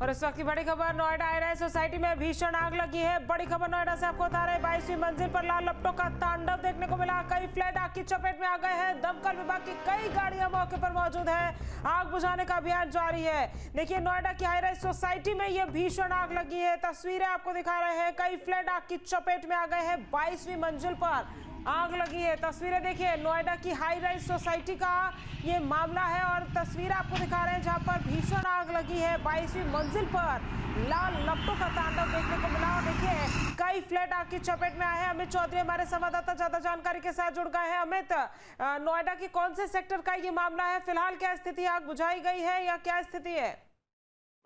और इस वक्त की बड़ी खबर, नोएडा हाई सोसाइटी में भीषण आग लगी है। बड़ी खबर नोएडा से आपको बता रहे हैं, 22वीं मंजिल पर लाल लपटों का तांडव देखने को मिला। कई फ्लैट आग की चपेट में आ गए हैं। दमकल विभाग की कई गाड़ियां मौके पर मौजूद है। आग बुझाने का अभियान जारी है। देखिए, नोएडा की हाई सोसाइटी में यह भीषण आग लगी है। तस्वीरें आपको दिखा रहे हैं। कई फ्लैट आग की चपेट में आ गए हैं। 22वीं मंजिल पर आग लगी है। तस्वीरें देखिए, नोएडा की हाई राइज सोसाइटी का ये मामला है और तस्वीर आपको दिखा रहे हैं जहां पर भीषण आग लगी है। 22वीं मंजिल पर लाल लपटों का तांडव देखने को मिला और देखिए कई फ्लैट आग की चपेट में आए हैं। अमित चौधरी हमारे संवाददाता ज्यादा जानकारी के साथ जुड़ गए हैं। अमित, नोएडा के कौन से सेक्टर का ये मामला है? फिलहाल क्या स्थिति, आग बुझाई गई है या क्या स्थिति है?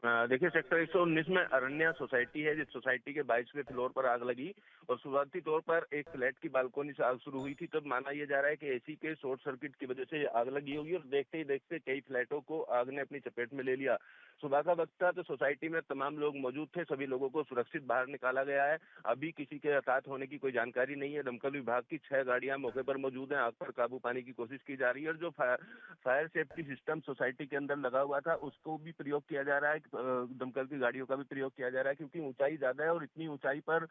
देखिए, सेक्टर 119 में अरण्या सोसाइटी है, जिस सोसाइटी के 22वें फ्लोर पर आग लगी और शुरुआती तौर पर एक फ्लैट की बालकोनी से आग शुरू हुई थी। तब माना यह जा रहा है कि एसी के शॉर्ट सर्किट की वजह से ये आग लगी होगी और देखते ही देखते कई फ्लैटों को आग ने अपनी चपेट में ले लिया। सुबह का वक्त था तो सोसाइटी में तमाम लोग मौजूद थे। सभी लोगों को सुरक्षित बाहर निकाला गया है। अभी किसी के हताहत होने की कोई जानकारी नहीं है। दमकल विभाग की 6 गाड़ियां मौके पर मौजूद हैं। आग पर काबू पाने की कोशिश की जा रही है और जो फायर सेफ्टी सिस्टम सोसाइटी के अंदर लगा हुआ था उसको भी प्रयोग किया जा रहा है। दमकल की गाड़ियों का भी प्रयोग किया जा रहा है, क्योंकि ऊंचाई ज्यादा है और इतनी ऊंचाई पर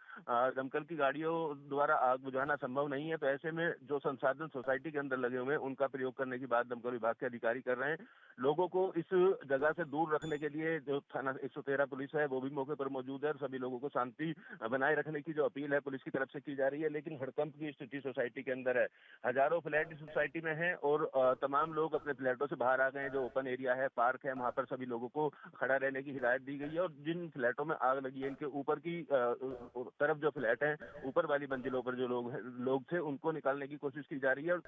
दमकल की गाड़ियों द्वारा आग बुझाना संभव नहीं है। तो ऐसे में जो संसाधन सोसाइटी के अंदर लगे हुए हैं उनका प्रयोग करने की बात दमकल विभाग के अधिकारी कर रहे हैं। लोगों को इस जगह से दूर रखने के लिए जो थाना 113 पुलिस है वो भी मौके पर मौजूद है और सभी लोगों को शांति बनाए रखने की जो अपील है पुलिस की तरफ से की जा रही है। लेकिन हड़कंप की स्थिति सोसाइटी के अंदर है। हजारों फ्लैट इस सोसाइटी में है और तमाम लोग अपने फ्लैटों से बाहर आ गए हैं। जो ओपन एरिया है, पार्क है, वहां पर सभी लोगों को खड़ा रहने की हिदायत दी गई है। और जिन फ्लैटों में आग लगी है इनके ऊपर की तरफ जो फ्लैट है, ऊपर वाली मंजिलों पर जो लोग थे उनको निकालने की कोशिश की जा रही है। और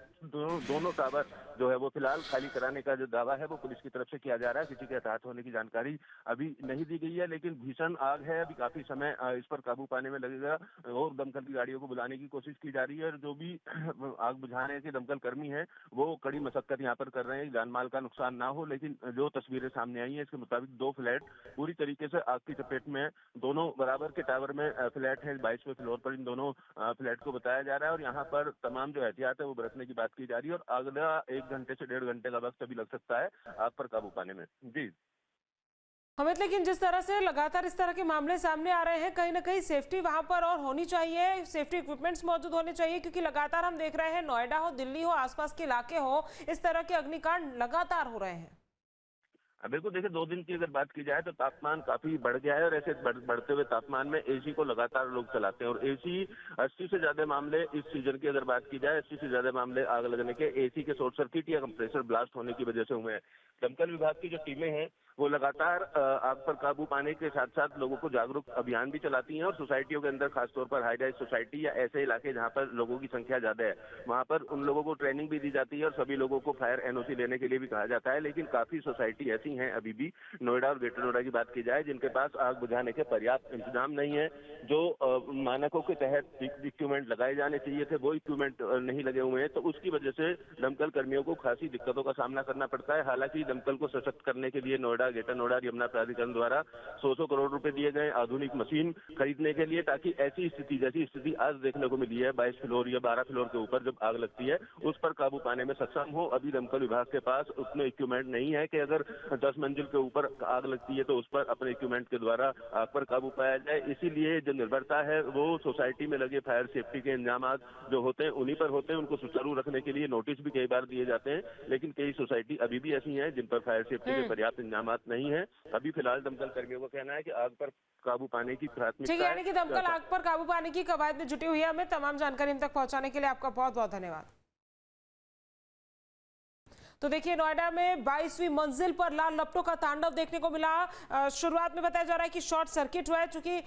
दोनों टावर जो है वो फिलहाल खाली कराने का जो दावा है वो पुलिस की तरफ से किया जा रहा है। किसी के हताहत होने की जानकारी अभी नहीं दी गई है, लेकिन भीषण आग है। अभी काफी समय इस पर काबू पाने में लगेगा और दमकल की गाड़ियों को बुलाने की कोशिश की जा रही है। और जो भी आग बुझाने के दमकल कर्मी है वो कड़ी मशक्कत यहाँ पर कर रहे हैं, जान माल का नुकसान ना हो। लेकिन जो तस्वीरें सामने आई है इसके मुताबिक 2 फ्लैट पूरी तरीके से आग की चपेट में, दोनों बराबर के टावर में फ्लैट है। 22वें फ्लोर पर इन दोनों फ्लैट को बताया जा रहा है और यहाँ पर तमाम जो एहतियात है वो बरतने की बात की जा रही है। और अगला 1 घंटे से 1.5 घंटे का वक्त अभी लग सकता है आग पर काबू पाने में। जी अमित, लेकिन जिस तरह से लगातार इस तरह के मामले सामने आ रहे हैं, कहीं ना कहीं सेफ्टी वहां पर और होनी चाहिए, सेफ्टी इक्विपमेंट्स मौजूद होने चाहिए, क्योंकि लगातार हम देख रहे हैं नोएडा हो, दिल्ली हो, आसपास के इलाके हो, इस तरह के अग्निकांड लगातार हो रहे हैं। बिल्कुल, देखिए 2 दिन की अगर बात की जाए तो तापमान काफी बढ़ गया है और ऐसे बढ़ते हुए तापमान में एसी को लगातार लोग चलाते हैं। और एसी 80 से ज्यादा मामले इस सीजन की अगर बात की जाए, 80 से ज्यादा मामले आग लगने के एसी के शॉर्ट सर्किट या कंप्रेसर ब्लास्ट होने की वजह से हुए हैं। दमकल विभाग की जो टीमें हैं वो लगातार आग पर काबू पाने के साथ साथ लोगों को जागरूक अभियान भी चलाती हैं। और सोसाइटियों के अंदर खासतौर पर हाई राइज सोसाइटी या ऐसे इलाके जहां पर लोगों की संख्या ज्यादा है वहां पर उन लोगों को ट्रेनिंग भी दी जाती है और सभी लोगों को फायर एनओसी लेने के लिए भी कहा जाता है। लेकिन काफी सोसाइटी ऐसी हैं अभी भी, नोएडा और ग्रेटर नोएडा की बात की जाए, जिनके पास आग बुझाने के पर्याप्त इंतजाम नहीं है। जो मानकों के तहत इक्विपमेंट लगाए जाने चाहिए थे वो इक्विपमेंट नहीं लगे हुए हैं। तो उसकी वजह से दमकल कर्मियों को खासी दिक्कतों का सामना करना पड़ता है। हालांकि दमकल को सशक्त करने के लिए नोएडा, ग्रेटर नोएडा यमुना प्राधिकरण द्वारा 100 करोड़ रुपए दिए गए आधुनिक मशीन खरीदने के लिए, ताकि ऐसी स्थिति जैसी स्थिति आज देखने को मिली है 22 फ्लोर या 12 फ्लोर के ऊपर जब आग लगती है उस पर काबू पाने में सक्षम हो। अभी दमकल विभाग के पास उतने इक्विपमेंट नहीं है कि अगर 10 मंजिल के ऊपर आग लगती है तो उस पर अपने इक्विपमेंट के द्वारा आग पर काबू पाया जाए। इसीलिए जो निर्भरता है वो सोसाइटी में लगे फायर सेफ्टी के इंतजाम जो होते हैं उन्हीं पर होते हैं। उनको सुचारू रखने के लिए नोटिस भी कई बार दिए जाते हैं, लेकिन कई सोसाइटी अभी भी ऐसी हैं जिन पर फायर सेफ्टी के पर्याप्त इंतजाम नहीं है। अभी फिलहाल दमकल कर्मियों का कहना है कि आग पर काबू पाने की प्राथमिकता ठीक है, यानी कि दमकल आग पर काबू पाने की कवायद में जुटी हुई है। हमें तमाम जानकारी हम तक पहुंचाने के लिए आपका बहुत बहुत धन्यवाद। तो देखिए, नोएडा में 22वीं मंजिल पर लाल लपटों का तांडव देखने को मिला। शुरुआत में बताया जा रहा है कि शॉर्ट सर्किट हुआ है, चूंकि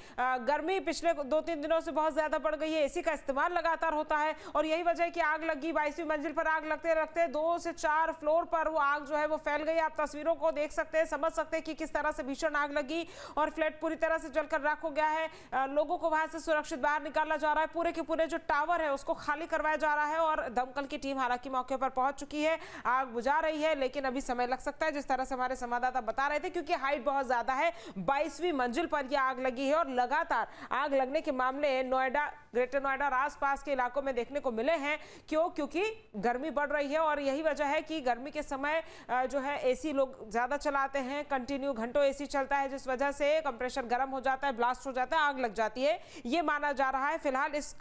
गर्मी पिछले 2-3 दिनों से बहुत ज्यादा बढ़ गई है। एसी का इस्तेमाल लगातार होता है और यही वजह है कि आग लगी। 22वीं मंजिल पर आग लगते लगते 2 से 4 फ्लोर पर वो आग जो है वो फैल गई। आप तस्वीरों को देख सकते हैं, समझ सकते हैं कि किस तरह से भीषण आग लगी और फ्लैट पूरी तरह से जलकर राख हो गया है। लोगों को वहां से सुरक्षित बाहर निकाला जा रहा है। पूरे के पूरे जो टावर है उसको खाली करवाया जा रहा है और दमकल की टीम हालांकि मौके पर पहुंच चुकी है। आग बुझा रही है, लेकिन अभी समय लग सकता है, जिस तरह से हमारे संवाददाता बता रहे थे, क्योंकि हाइट बहुत ज्यादा है। 22वीं मंजिल पर यह आग लगी है और लगातार आग लगने के मामले नोएडा, ग्रेटर नोएडा और आसपास के इलाकों में देखने को मिले हैं। क्योंकि गर्मी बढ़ रही है और यही वजह है कि गर्मी के समय जो है एसी लोग ज्यादा चलाते हैं, कंटिन्यू घंटों एसी चलता है, जिस वजह से कंप्रेसर गर्म हो जाता है, ब्लास्ट हो जाता है, आग लग जाती है, ये माना जा रहा है फिलहाल इस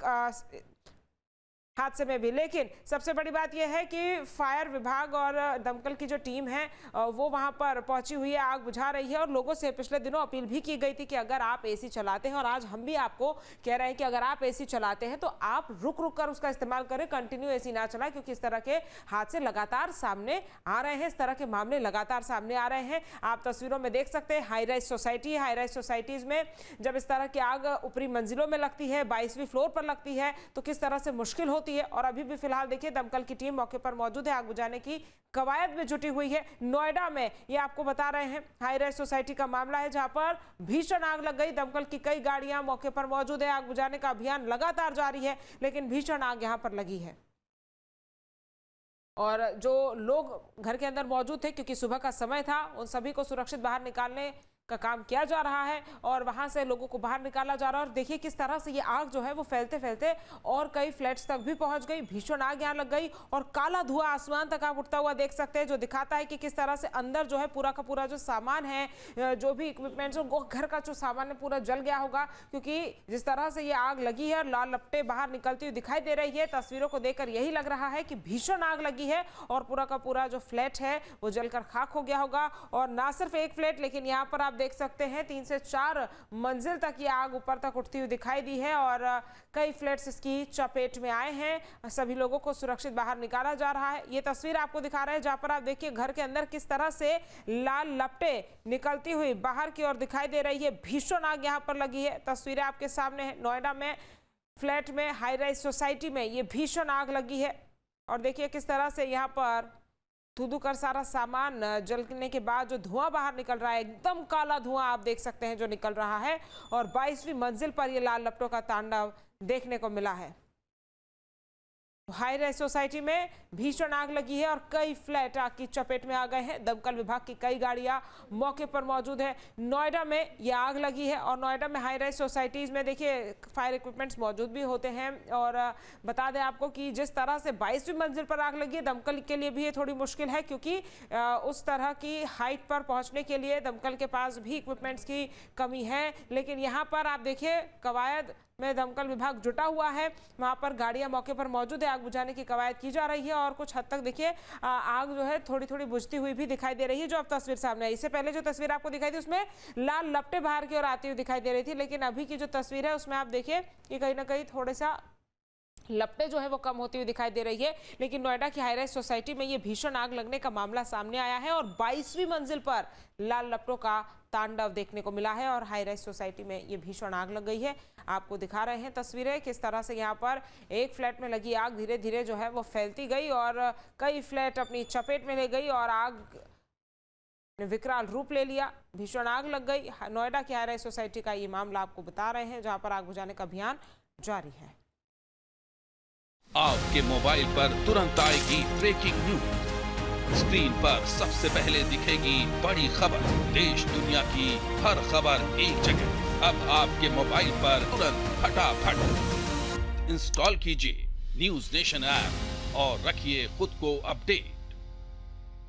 हादसे में भी। लेकिन सबसे बड़ी बात यह है कि फायर विभाग और दमकल की जो टीम है वो वहां पर पहुंची हुई है, आग बुझा रही है। और लोगों से पिछले दिनों अपील भी की गई थी कि अगर आप एसी चलाते हैं, और आज हम भी आपको कह रहे हैं कि अगर आप एसी चलाते हैं तो आप रुक रुक कर उसका इस्तेमाल करें, कंटिन्यू एसी ना चलाएं, क्योंकि इस तरह के हादसे लगातार सामने आ रहे हैं, इस तरह के मामले लगातार सामने आ रहे हैं। आप तस्वीरों में देख सकते हैं, high rise society, high rise societies में जब इस तरह की आग ऊपरी मंजिलों में लगती है, 22वीं फ्लोर पर लगती है, तो किस तरह से मुश्किल होती है। और अभी भी फिलहाल देखिए दमकल की टीम मौके पर मौजूद है, आग बुझाने की कवायद में जुटी हुई है। नोएडा में ये आपको बता रहे हैं हाई राइज सोसाइटी का मामला है, जहां पर भीषण आग लग गई। दमकल की कई गाड़ियां मौके पर मौजूद है, आग बुझाने का अभियान लगातार जारी है, लेकिन भीषण आग यहां पर लगी है। और जो लोग घर के अंदर मौजूद थे, क्योंकि सुबह का समय था, उन सभी को सुरक्षित बाहर निकालने का काम किया जा रहा है और वहां से लोगों को बाहर निकाला जा रहा है। और देखिए किस तरह से ये आग जो है वो फैलते फैलते और कई फ्लैट्स तक भी पहुंच गई, भीषण आग यहां लग गई और काला धुआं आसमान तक आप उठता हुआ देख सकते हैं, जो दिखाता है कि किस तरह से अंदर जो है पूरा का पूरा जो सामान है, जो भी इक्विपमेंट्स, घर का जो सामान है पूरा जल गया होगा। क्योंकि जिस तरह से ये आग लगी है, लाल लपटें बाहर निकलती हुई दिखाई दे रही है, तस्वीरों को देखकर यही लग रहा है कि भीषण आग लगी है और पूरा का पूरा जो फ्लैट है वो जलकर खाक हो गया होगा। और ना सिर्फ एक फ्लैट, लेकिन यहाँ पर आप देख सकते हैं 3 से 4 मंजिल तक ये आग ऊपर तक उठती हुई दिखाई दी है और कई फ्लैट्स इसकी चपेट में आए हैं। सभी लोगों को सुरक्षित बाहर निकाला जा रहा है। ये तस्वीर आपको दिखा रहे हैं जहां पर आप देखिए घर के अंदर किस तरह से लाल लपटें निकलती हुई बाहर की ओर दिखाई दे रही है। भीषण आग यहां पर लगी है, तस्वीरें आपके सामने है। नोएडा में फ्लैट में, हाई राइज सोसाइटी में ये भीषण आग लगी है और देखिए किस तरह से यहाँ पर धू कर सारा सामान जलने के बाद जो धुआं बाहर निकल रहा है, एकदम काला धुआं आप देख सकते हैं जो निकल रहा है। और 22वीं मंजिल पर ये लाल लपटों का तांडव देखने को मिला है। हाई राइज सोसाइटी में भीषण आग लगी है और कई फ्लैट आग की चपेट में आ गए हैं। दमकल विभाग की कई गाड़ियां मौके पर मौजूद है। नोएडा में ये आग लगी है और नोएडा में हाई राइज सोसाइटीज में देखिए फायर इक्विपमेंट्स मौजूद भी होते हैं। और बता दें आपको कि जिस तरह से 22वीं मंजिल पर आग लगी है, दमकल के लिए भी ये थोड़ी मुश्किल है, क्योंकि उस तरह की हाइट पर पहुंचने के लिए दमकल के पास भी इक्विपमेंट्स की कमी है। लेकिन यहाँ पर आप देखिए कवायद में दमकल विभाग जुटा हुआ है, वहां पर गाड़ियां मौके पर मौजूद है, आग बुझाने की कवायद की जा रही है और कुछ हद तक देखिए आग जो है थोड़ी थोड़ी बुझती हुई भी दिखाई दे रही है, जो अब तस्वीर सामने आई। इससे पहले जो तस्वीर आपको दिखाई थी उसमें लाल लपटें बाहर की ओर आती हुई दिखाई दे रही थी, लेकिन अभी की जो तस्वीर है उसमें आप देखिए कि कहीं ना कहीं थोड़ा सा लपटें जो है वो कम होती हुई दिखाई दे रही है। लेकिन नोएडा की हाई राइज सोसाइटी में ये भीषण आग लगने का मामला सामने आया है और 22वीं मंजिल पर लाल लपटों का तांडव देखने को मिला है और हाई राइज सोसाइटी में ये भीषण आग लग गई है। आपको दिखा रहे हैं तस्वीरें किस तरह से यहाँ पर एक फ्लैट में लगी आग धीरे धीरे जो है वो फैलती गई और कई फ्लैट अपनी चपेट में ले गई और आग ने विकराल रूप ले लिया, भीषण आग लग गई। नोएडा की हाई राइज सोसाइटी का ये मामला आपको बता रहे हैं, जहाँ पर आग बुझाने का अभियान जारी है। आपके मोबाइल पर तुरंत आएगी ब्रेकिंग न्यूज, स्क्रीन पर सबसे पहले दिखेगी बड़ी खबर, देश दुनिया की हर खबर एक जगह। अब आपके मोबाइल पर तुरंत फटाफट इंस्टॉल कीजिए न्यूज नेशन ऐप और रखिए खुद को अपडेट।